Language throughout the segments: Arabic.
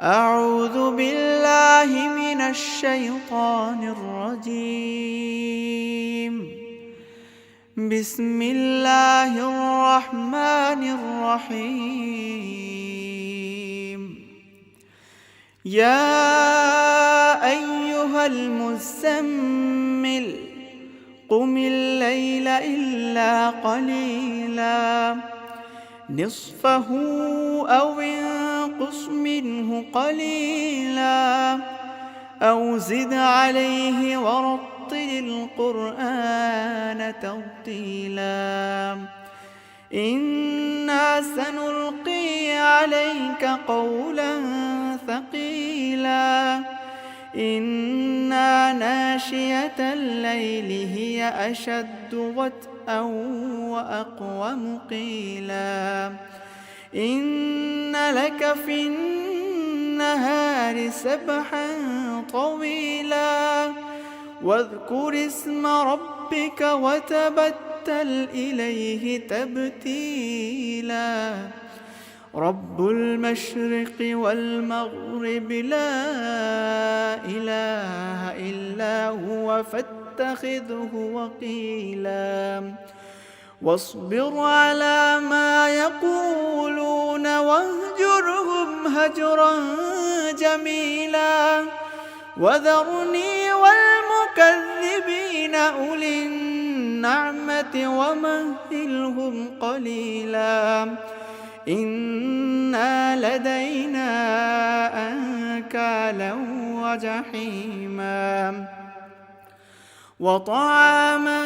أعوذ بالله من الشيطان الرجيم. بسم الله الرحمن الرحيم. يا أيها المزمل قم الليل إلا قليلا نصفه أو انقص منه قليلا أو زد عليه ورتل القرآن ترتيلا إنا سنلقي عليك قولا ثقيلا إنا ناشئة الليل هي أشد وطئا وأقوم قيلا إن لك في النهار سبحا طويلا واذكر اسم ربك وتبتل إليه تبتيلا رب المشرق والمغرب لا إله إلا هو فاتخذه وكيلا واصبر على ما يقولون واهجرهم هجرا جميلا وذرني والمكذبين أولي النعمة ومهلهم قليلا إنا لدينا أنكالا وجحيما وطعاما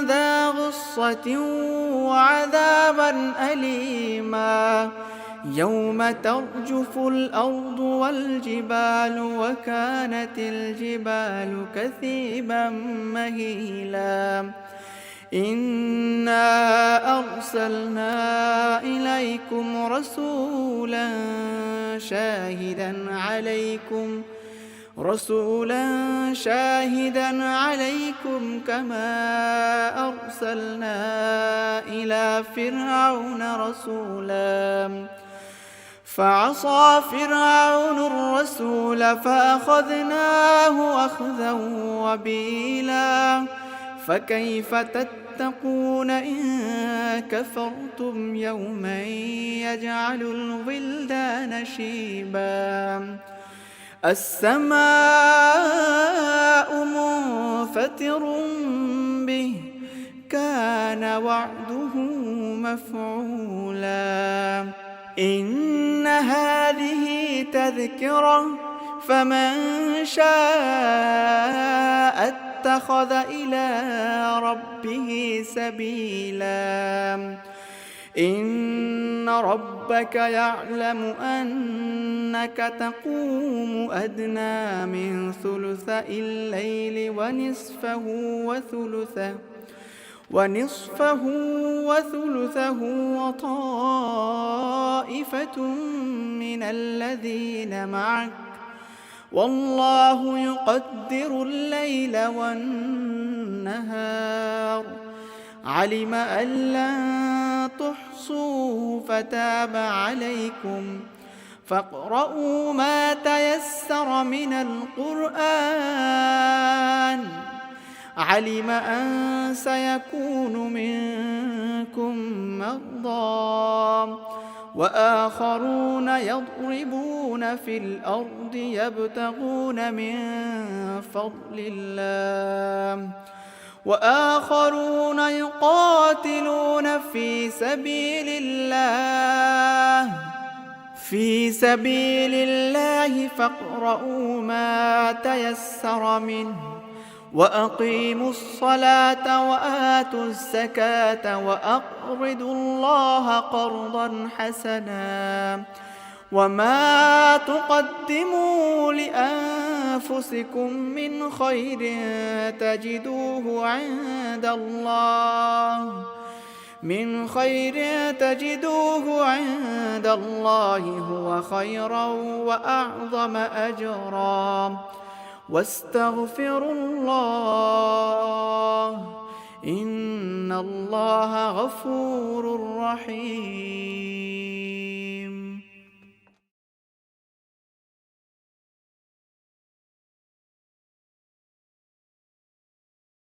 ذا غصة وعذابا أليما يوم ترجف الأرض والجبال وكانت الجبال كثيبا مهيلا إنا أرسلنا إليكم رسولا شاهدا عليكم كما أرسلنا إلى فرعون رسولا فعصى فرعون الرسول فأخذناه أخذا وبيلا فكيف تتقون إن كفرتم يوما يجعل الولدان شيبا السماء منفطر به كان وعده مفعولا إن هذه تذكرة فمن شاء اتخذ إلى ربه سبيلا إن ربك يعلم أنك تقوم أدنى من ثلثي الليل ونصفه وثلثه وطائفة من الذين معك والله يقدر الليل والنهار علم أن لن تحصوا فتاب عليكم فاقرؤوا ما تيسر من القرآن علم أن سيكون منكم مرضى وآخرون يضربون في الأرض يبتغون من فضل الله وآخرون يقاتلون في سبيل الله فاقرؤوا ما تيسر منه وأقيموا الصلاة وآتوا الزكاة وأقرضوا الله قرضا حسنا وما تقدموا لأنفسكم من خير تجدوه عند الله هو خيرا وأعظم أجرا واستغفروا الله إن الله غفور رحيم.